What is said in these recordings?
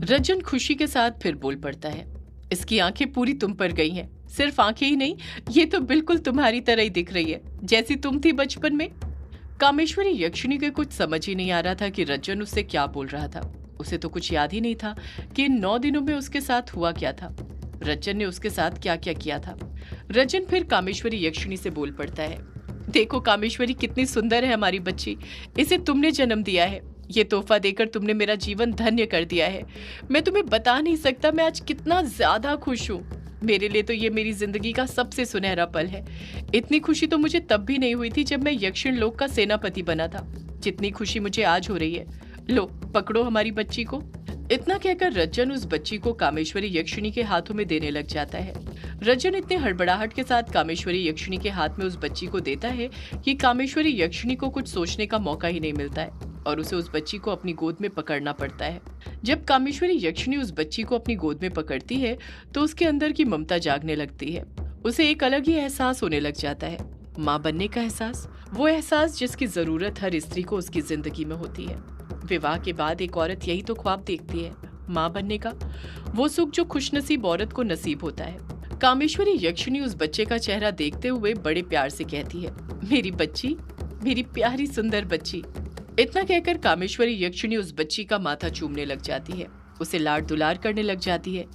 रज्जन खुशी के साथ फिर बोल पड़ता है। इसकी आंखें पूरी तुम पर गई हैं। सिर्फ आंखें ही नहीं, ये तो बिल्कुल तुम्हारी तरह ही दिख रही है, जैसी तुम थी बचपन में। कामेश्वरी यक्षिणी के कुछ समझ ही नहीं आ रहा था कि रज्जन उससे क्या बोल रहा था। उसे तो कुछ याद ही नहीं था कि इन 9 दिनों में उसके साथ हुआ क्या था, रज्जन ने उसके साथ क्या क्या किया था। रज्जन फिर कामेश्वरी यक्षिणी से बोल पड़ता है, देखो कामेश्वरी, कितनी सुंदर है हमारी बच्ची। इसे तुमने जन्म दिया है। ये तोहफा देकर तुमने मेरा जीवन धन्य कर दिया है। मैं तुम्हें बता नहीं सकता मैं आज कितना ज्यादा खुश हूँ। मेरे लिए तो ये मेरी जिंदगी का सबसे सुनहरा पल है। इतनी खुशी तो मुझे तब भी नहीं हुई थी जब मैं यक्षिण लोक का सेनापति बना था, जितनी खुशी मुझे आज हो रही है। लो पकड़ो हमारी बच्ची को। इतना कहकर रज्जन उस बच्ची को कामेश्वरी यक्षिणी के हाथों में देने लग जाता है। रज्जन इतने हड़बड़ाहट के साथ कामेश्वरी यक्षिणी के हाथ में उस बच्ची को देता है कि कामेश्वरी यक्षिणी को कुछ सोचने का मौका ही नहीं मिलता है और उसे उस बच्ची को अपनी गोद में पकड़ना पड़ता है। जब कामेश्वरी यक्षिणी उस बच्ची को अपनी गोद में पकड़ती है तो उसके अंदर की ममता जागने लगती है। उसे एक अलग ही एहसास होने लग जाता है, माँ बनने का एहसास, वो एहसास जिसकी जरूरत हर स्त्री को उसकी जिंदगी में होती है। विवाह के बाद एक औरत यही तो ख्वाब देखती है, माँ बनने का, वो सुख जो खुशनसीब औरत को नसीब होता है। कामेश्वरी यक्षिणी उस बच्चे का चेहरा देखते हुए बड़े प्यार से कहती है, मेरी बच्ची, मेरी प्यारी सुंदर बच्ची। इतना कहकर कामेश्वरी यक्षिणी उस बच्ची का माथा चूमने लग जाती है, उसे लाड दुलार करने लग जाती है।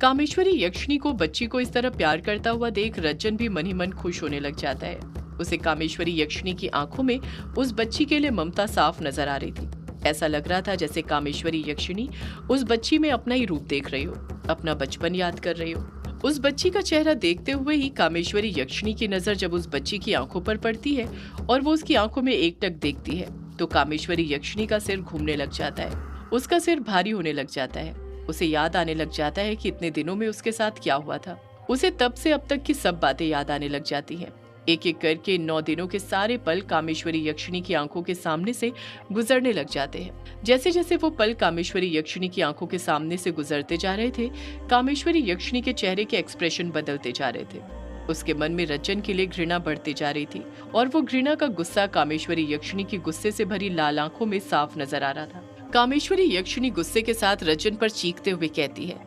कामेश्वरी यक्षिणी को बच्ची को इस तरह प्यार करता हुआ देख रज्जन भी मन ही मन खुश होने लग जाता है। उसे कामेश्वरी यक्षिणी की आंखों में उस बच्ची के लिए ममता साफ नजर आ रही थी। ऐसा लग रहा था जैसे कामेश्वरी यक्षिणी उस बच्ची में अपना ही रूप देख रही हो, अपना बचपन याद कर रही हो। उस बच्ची का चेहरा देखते हुए ही कामेश्वरी यक्षिणी की नजर जब उस बच्ची की आंखों पर पड़ती है और वो उसकी आंखों में एकटक देखती है तो कामेश्वरी यक्षिणी का सिर घूमने लग जाता है, उसका सिर भारी होने लग जाता है। उसे याद आने लग जाता है कि इतने दिनों में उसके साथ क्या हुआ था। उसे तब से अब तक की सब बातें याद आने लग जाती हैं। एक एक करके इन 9 दिनों के सारे पल कामेश्वरी यक्षिणी की आंखों के सामने से गुजरने लग जाते हैं। जैसे जैसे वो पल कामेश्वरी यक्षिणी की आंखों के सामने से गुजरते जा रहे थे, कामेश्वरी यक्षिणी के चेहरे के एक्सप्रेशन बदलते जा रहे थे। उसके मन में रज्जन के लिए घृणा बढ़ती जा रही थी और वो घृणा का गुस्सा कामेश्वरी यक्षिणी की गुस्से से भरी लाल आंखों में साफ नजर आ रहा था। कामेश्वरी यक्षिणी गुस्से के साथ रज्जन पर चीखते हुए कहती है,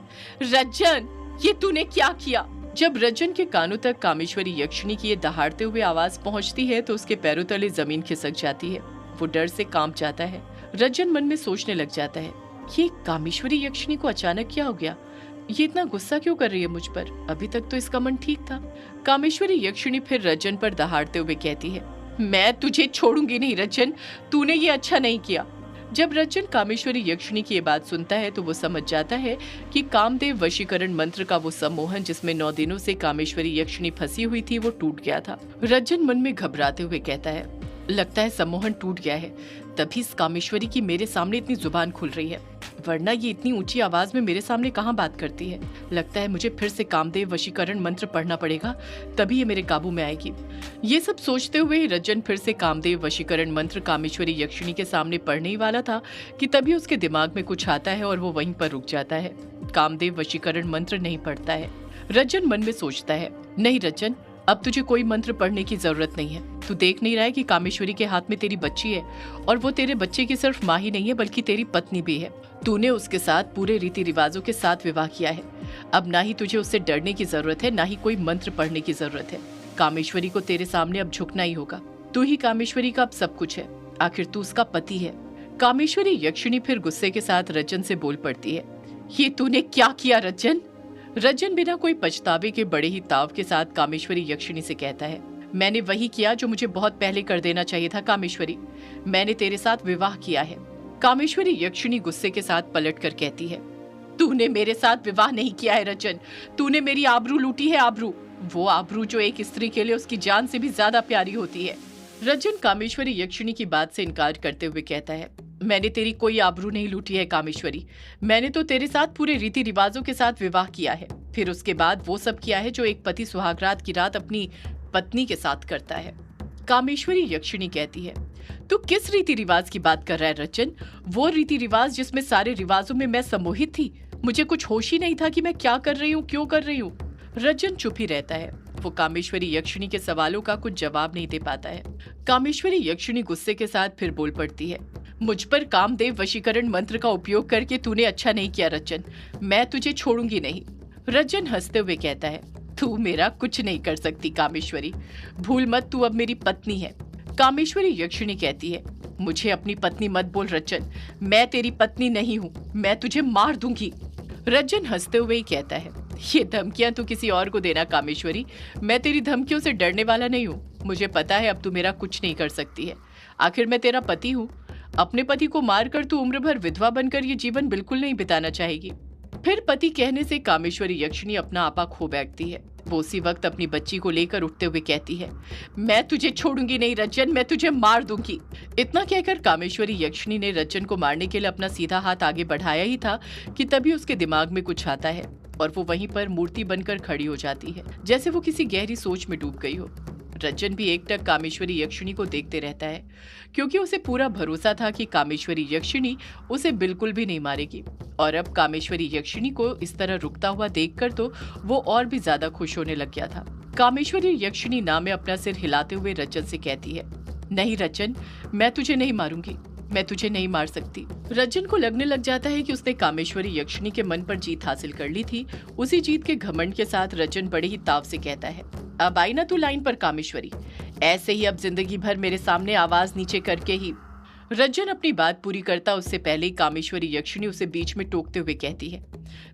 रज्जन, ये तूने क्या किया? जब रज्जन के कानों तक कामेश्वरी यक्षिणी की ये दहाड़ते हुए आवाज पहुंचती है तो उसके पैरों तले जमीन खिसक जाती है। वो डर से कांप जाता है। रज्जन मन में सोचने लग जाता है, ये कामेश्वरी यक्षिणी को अचानक क्या हो गया? ये इतना गुस्सा क्यों कर रही है मुझ पर? अभी तक तो इसका मन ठीक था। कामेश्वरी यक्षिणी फिर रज्जन पर दहाड़ते हुए कहती है, मैं तुझे छोड़ूंगी नहीं रज्जन, तूने ये अच्छा नहीं किया। जब रज्जन कामेश्वरी यक्षिणी की ये बात सुनता है तो वो समझ जाता है कि कामदेव वशीकरण मंत्र का वो सम्मोहन जिसमें 9 दिनों से कामेश्वरी यक्षिणी फंसी हुई थी वो टूट गया था। रज्जन मन में घबराते हुए कहता है, लगता है सम्मोहन टूट गया है, तभी इस कामेश्वरी की मेरे सामने इतनी जुबान खुल रही है, वरना ये इतनी ऊंची आवाज में मेरे सामने कहाँ बात करती है। लगता है मुझे फिर से कामदेव वशीकरण मंत्र पढ़ना पड़ेगा, तभी ये मेरे काबू में आएगी। ये सब सोचते हुए रज्जन फिर से कामदेव वशीकरण मंत्र कामेश्वरी यक्षिणी के सामने पढ़ने ही वाला था कि तभी उसके दिमाग में कुछ आता है और वो वहीं पर रुक जाता है। कामदेव वशीकरण मंत्र नहीं पढ़ता है। रज्जन मन में सोचता है, नहीं रज्जन, अब तुझे कोई मंत्र पढ़ने की जरूरत नहीं है। तू देख नहीं रहा है कि कामेश्वरी के हाथ में तेरी बच्ची है और वो तेरे बच्चे की सिर्फ माँ ही नहीं है बल्कि तेरी पत्नी भी है। तूने उसके साथ पूरे रीति रिवाजों के साथ विवाह किया है। अब ना ही तुझे उससे डरने की जरूरत है, ना ही कोई मंत्र पढ़ने की जरूरत है। कामेश्वरी को तेरे सामने अब झुकना ही होगा। तू ही कामेश्वरी का अब सब कुछ है, आखिर तू उसका पति है। कामेश्वरी यक्षिणी फिर गुस्से के साथ रज्जन से बोल पड़ती है, ये तूने क्या किया रज्जन? रज्जन बिना कोई पछतावे के बड़े ही ताव के साथ कामेश्वरी यक्षिणी से कहता है, मैंने वही किया जो मुझे बहुत पहले कर देना चाहिए था कामेश्वरी, मैंने तेरे साथ विवाह किया है। कामेश्वरी यक्षिणी गुस्से के साथ पलटकर कहती है, तूने मेरे साथ विवाह नहीं किया है रज्जन, तूने मेरी आबरू लूटी है, आबरू, वो आबरू जो एक स्त्री के लिए उसकी जान से भी ज्यादा प्यारी होती है। रज्जन कामेश्वरी यक्षिणी की बात से इनकार करते हुए कहता है, मैंने तेरी कोई आबरू नहीं लूटी है कामेश्वरी, मैंने तो तेरे साथ पूरे रीति रिवाजों के साथ विवाह किया है, फिर उसके बाद वो सब किया है जो एक पति सुहागरात की रात अपनी पत्नी के साथ करता है। कामेश्वरी यक्षिणी कहती है, तू किस रीति रिवाज की बात कर रहा है रज्जन? वो रीति रिवाज जिसमें सारे रिवाजों में मैं सम्मोहित थी, मुझे कुछ होश ही नहीं था कि मैं क्या कर रही हूँ, क्यों कर रही हूँ। रज्जन चुप ही रहता है। वो कामेश्वरी यक्षिणी के सवालों का कुछ जवाब नहीं दे पाता है। कामेश्वरी यक्षिणी गुस्से के साथ फिर बोल पड़ती है, मुझ पर कामदेव वशीकरण मंत्र का उपयोग करके तूने अच्छा नहीं किया रज्जन, मैं तुझे छोड़ूंगी नहीं। रज्जन हंसते हुए कहता है, तू मेरा कुछ नहीं कर सकती कामेश्वरी, भूल मत तू अब मेरी पत्नी है। कामेश्वरी यक्षिणी कहती है, मुझे अपनी पत्नी मत बोल रज्जन, मैं तेरी पत्नी नहीं हूँ, मैं तुझे मार दूंगी। रज्जन हंसते हुए ही कहता है, ये धमकियां तू किसी और को देना कामेश्वरी, मैं तेरी धमकियों से डरने वाला नहीं हूँ। मुझे पता है अब तू मेरा कुछ नहीं कर सकती है, आखिर मैं तेरा पति हूँ। अपने पति को मारकर तू उम्र भर विधवा बनकर ये जीवन बिल्कुल नहीं बिताना चाहेगी। फिर पति कहने से कामेश्वरी यक्षिणी अपना आपा खो बैठती है। वो उसी वक्त अपनी बच्ची को लेकर उठते हुए कहती है, मैं तुझे छोड़ूंगी नहीं रज्जन, मैं तुझे मार दूंगी। इतना कहकर कामेश्वरी यक्षिणी ने रज्जन को मारने के लिए अपना सीधा हाथ आगे बढ़ाया ही था कि तभी उसके दिमाग में कुछ आता है और वो वहीं पर मूर्ति बनकर खड़ी हो जाती है, जैसे वो किसी गहरी सोच में डूब गई हो। रज्जन भी एकटक कामेश्वरी यक्षिणी को देखते रहता है, क्योंकि उसे पूरा भरोसा था कि कामेश्वरी यक्षिणी उसे बिल्कुल भी नहीं मारेगी। और अब कामेश्वरी यक्षिणी को इस तरह रुकता हुआ देखकर तो वो और भी ज्यादा खुश होने लग गया था। कामेश्वरी यक्षिणी नाम में अपना सिर हिलाते हुए रज्जन से कहती है, नहीं रज्जन, मैं तुझे नहीं मारूंगी, मैं तुझे नहीं मार सकती। रज्जन को लगने लग जाता है कि उसने कामेश्वरी यक्षिणी के मन पर जीत हासिल कर ली थी। उसी जीत के घमंड के साथ रज्जन बड़े ही ताव से कहता है, अब आई ना तू लाइन पर कामेश्वरी, ऐसे ही अब जिंदगी भर मेरे सामने आवाज नीचे करके ही। रज्जन अपनी बात पूरी करता उससे पहले ही कामेश्वरी यक्षिणी उसे बीच में टोकते हुए कहती है,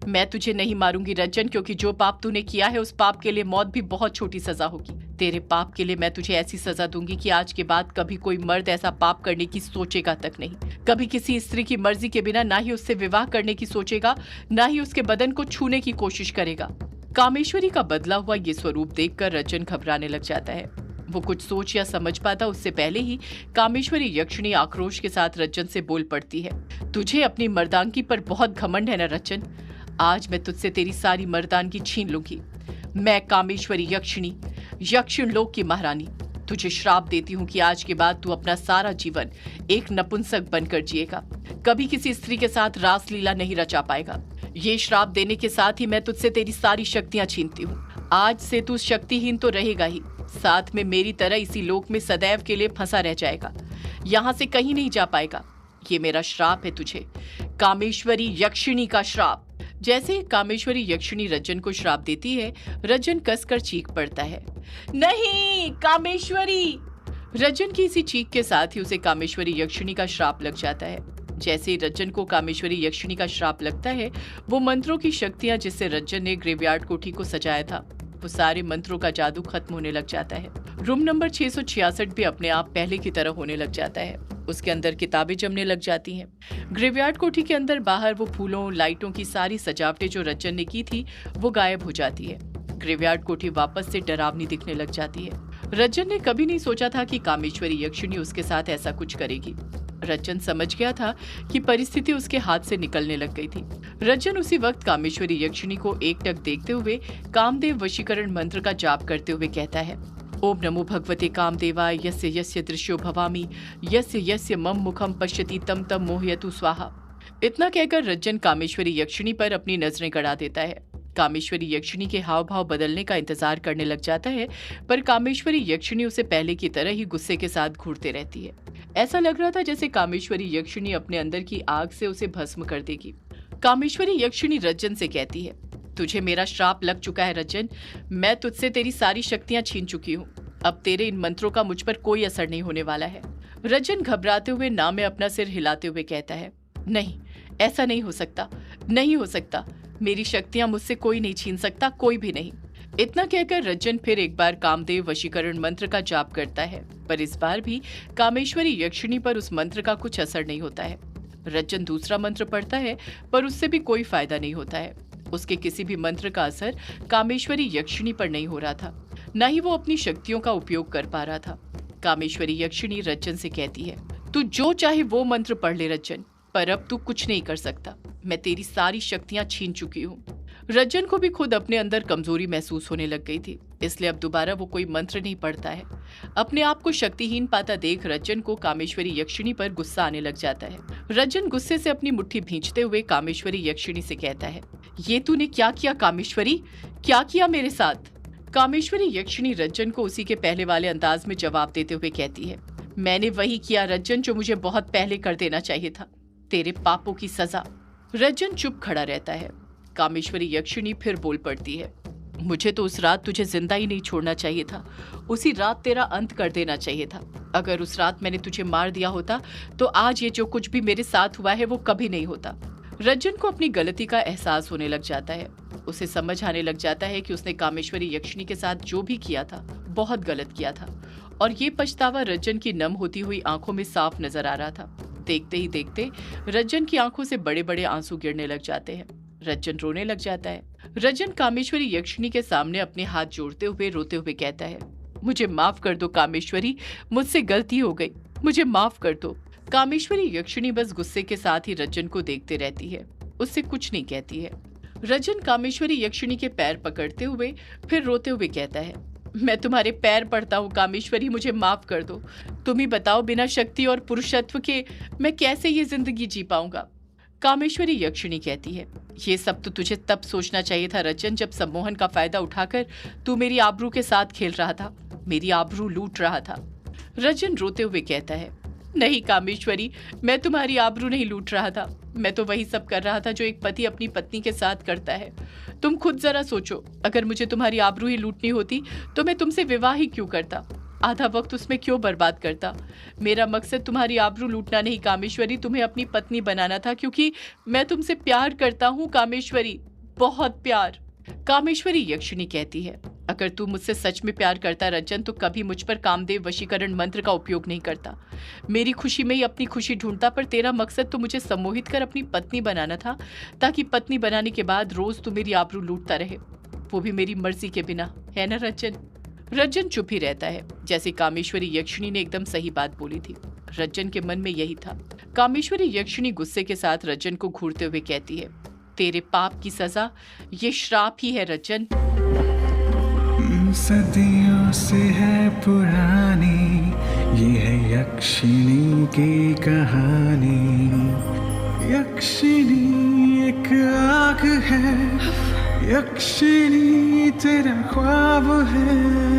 मैं तुझे नहीं मारूंगी रज्जन, क्योंकि जो पाप तूने किया है उस पाप के लिए मौत भी बहुत छोटी सजा होगी। तेरे पाप के लिए मैं तुझे ऐसी सजा दूंगी कि आज के बाद कभी कोई मर्द ऐसा पाप करने की सोचेगा तक नहीं। कभी किसी स्त्री की मर्जी के बिना ना ही उससे विवाह करने की सोचेगा, ना ही उसके बदन को छूने की कोशिश करेगा। कामेश्वरी का बदला हुआ ये स्वरूप देखकर रज्जन घबराने लग जाता है। वो कुछ सोच या समझ पाता उससे पहले ही कामेश्वरी यक्षिणी आक्रोश के साथ रज्जन से बोल पड़ती है, तुझे अपनी मर्दानगी पर बहुत घमंड है ना रज्जन, आज मैं तुझसे तेरी सारी मर्दानगी छीन लूंगी। मैं कामेश्वरी यक्षिणी, यक्षिण लोक की महारानी, तुझे श्राप देती हूँ कि आज के बाद तू अपना सारा जीवन एक नपुंसक बनकर जिएगा, कभी किसी स्त्री के साथ रासलीला नहीं रचा पाएगा। ये श्राप देने के साथ ही मैं तुझसे तेरी सारी शक्तियां छीनती हूँ। आज से तू शक्तिहीन तो रहेगा ही, साथ में मेरी तरह इसी लोक में सदैव के लिए फंसा रह जाएगा, यहाँ से कहीं नहीं जा पाएगा। ये मेरा श्राप है तुझे, कामेश्वरी यक्षिणी का श्राप। जैसे ही कामेश्वरी यक्षिणी रज्जन को श्राप देती है, रज्जन कसकर चीख पड़ता है, नहीं कामेश्वरी। रज्जन की इसी चीख के साथ ही उसे कामेश्वरी यक्षिणी का श्राप लग जाता है। जैसे ही रज्जन को कामेश्वरी यक्षिणी का श्राप लगता है, वो मंत्रों की शक्तियां जिससे रज्जन ने ग्रेवयार्ड कोठी को सजाया था, वो सारे मंत्रों का जादू खत्म होने लग जाता है। रूम नंबर 666 भी अपने आप पहले की तरह होने लग जाता है। उसके अंदर किताबें जमने लग जाती हैं। ग्रेवयार्ड कोठी के अंदर बाहर वो फूलों लाइटों की सारी सजावटें जो रज्जन ने की थी वो गायब हो जाती है। ग्रेवयार्ड कोठी वापस से डरावनी दिखने लग जाती है। रज्जन ने कभी नहीं सोचा था कि कामेश्वरी यक्षिणी उसके साथ ऐसा कुछ करेगी। रज्जन समझ गया था कि परिस्थिति उसके हाथ से निकलने लग गई थी। रज्जन उसी वक्त कामेश्वरी यक्षिणी को एकटक देखते हुए कामदेव वशीकरण मंत्र का जाप करते हुए कहता है, ओम नमो भगवते कामदेवाय यस्य यस्य दृश्यो भवामि यस्य यस्य मम मुखम पश्यति तम तम मोहयतु स्वाहा। इतना कहकर रज्जन कामेश्वरी यक्षिणी पर अपनी नजरें गड़ा देता है। कामेश्वरी यक्षिणी के हाव भाव बदलने का इंतजार करने लग जाता है, पर कामेश्वरी यक्षिणी उसे पहले की तरह ही गुस्से के साथ घूरते रहती है। ऐसा लग रहा था जैसे कामेश्वरी यक्षिणी अपने अंदर की आग से उसे भस्म कर देगी। कामेश्वरी यक्षिणी रज्जन से कहती है, तुझे मेरा श्राप लग चुका है रज्जन, मैं तुझसे तेरी सारी शक्तियां छीन चुकी हूँ। अब तेरे इन मंत्रों का मुझ पर कोई असर नहीं होने वाला है। रज्जन घबराते हुए नाम में अपना सिर हिलाते हुए कहता है, नहीं, ऐसा नहीं हो सकता, नहीं हो सकता, मेरी शक्तियां मुझसे कोई नहीं छीन सकता, कोई भी नहीं। इतना कहकर रज्जन फिर एक बार कामदेव वशीकरण मंत्र का जाप करता है, पर इस बार भी कामेश्वरी यक्षिणी पर उस मंत्र का कुछ असर नहीं होता है। रज्जन दूसरा मंत्र पढ़ता है, पर उससे भी कोई फायदा नहीं होता है। उसके किसी भी मंत्र का असर कामेश्वरी यक्षिणी पर नहीं हो रहा था, न ही वो अपनी शक्तियों का उपयोग कर पा रहा था। कामेश्वरी यक्षिणी रज्जन से कहती है, तू जो चाहे वो मंत्र पढ़ ले रज्जन, पर अब तू कुछ नहीं कर सकता, मैं तेरी सारी शक्तियां छीन चुकी हूँ। रज्जन को भी खुद अपने अंदर कमजोरी महसूस होने लग गई थी, इसलिए अब दोबारा वो कोई मंत्र नहीं पढ़ता है। अपने आप को शक्तिहीन पाता देख रज्जन को कामेश्वरी यक्षिणी पर गुस्सा आने लग जाता है। रज्जन गुस्से से अपनी मुट्ठी भींचते हुए कामेश्वरी यक्षिणी से कहता है, ये तूने क्या किया कामेश्वरी, क्या किया मेरे साथ? कामेश्वरी यक्षिणी रज्जन को उसी के पहले वाले अंदाज में जवाब देते हुए कहती है, मैंने वही किया रज्जन जो मुझे बहुत पहले कर देना चाहिए था। तेरे पापों की सजा। रज्जन चुप खड़ा रहता है। कामेश्वरी यक्षिणी फिर बोल पड़ती है, मुझे तो उस रात तुझे जिंदा ही नहीं छोड़ना चाहिए था। उसी रात तेरा अंत कर देना चाहिए था। अगर उस रात मैंने तुझे मार दिया होता तो आज ये जो कुछ भी मेरे साथ हुआ है वो कभी नहीं होता। रज्जन को अपनी गलती का एहसास होने लग जाता है। उसे समझ आने लग जाता है कि उसने कामेश्वरी यक्षिणी के साथ जो भी किया था बहुत गलत किया था, और ये पछतावा रज्जन की नम होती हुई आंखों में साफ नजर आ रहा था। देखते ही देखते रज्जन की आंखों से बड़े बड़े आंसू गिरने लग जाते हैं। रज्जन रोने लग जाता है। रज्जन कामेश्वरी यक्षिणी के सामने अपने हाथ जोड़ते हुए रोते हुए कहता है, मुझे माफ कर दो कामेश्वरी, मुझसे गलती हो गई, मुझे माफ कर दो। कामेश्वरी यक्षिणी बस गुस्से के साथ ही रज्जन को देखते रहती है, उससे कुछ नहीं कहती है। रज्जन कामेश्वरी यक्षिणी के पैर पकड़ते हुए फिर रोते हुए कहता है, मैं तुम्हारे पैर पड़ता हूँ कामेश्वरी, मुझे माफ कर दो। तुम ही बताओ, बिना शक्ति और पुरुषत्व के मैं कैसे ये जिंदगी जी पाऊंगा। कामेश्वरी यक्षिणी कहती है, ये सब तो तुझे तब सोचना चाहिए था रज्जन, जब सम्मोहन का फायदा उठाकर तू मेरी आबरू के साथ खेल रहा था, मेरी आबरू लूट रहा था। रज्जन रोते हुए कहता है, नहीं कामेश्वरी, मैं तुम्हारी आबरू नहीं लूट रहा था, मैं तो वही सब कर रहा था जो एक पति अपनी पत्नी के साथ करता है। तुम खुद जरा सोचो, अगर मुझे तुम्हारी आबरू ही लूटनी होती तो मैं तुमसे विवाह ही क्यों करता, आधा वक्त उसमें क्यों बर्बाद करता। मेरा मकसद तुम्हारी आबरू लूटना नहीं कामेश्वरी, तुम्हें अपनी पत्नी बनाना था, क्योंकि मैं तुमसे प्यार करता हूँ कामेश्वरी, बहुत प्यार। कामेश्वरी यक्षिणी कहती है, अगर तू मुझसे सच में प्यार करता रज्जन तो कभी मुझ पर कामदेव वशीकरण मंत्र का उपयोग नहीं करता। मेरी खुशी में ही अपनी खुशी ढूंढता, पर तेरा मकसद तो मुझे सम्मोहित कर अपनी पत्नी बनाना था, ताकि पत्नी बनाने के बाद रोज तू मेरी आबरू लूटता रहे, वो भी मेरी मर्जी के बिना, है ना रज्जन। रज्जन चुप ही रहता है, जैसे कामेश्वरी यक्षिणी ने एकदम सही बात बोली थी। रज्जन के मन में यही था। कामेश्वरी यक्षिणी गुस्से के साथ रज्जन को घूरते हुए कहती है, तेरे पाप की सजा ये श्राप ही है रज्जन। सदियों से है पुरानी ये है यक्षिणी की कहानी। यक्षिणी एक आग है, यक्षिणी तेरा ख्वाब है।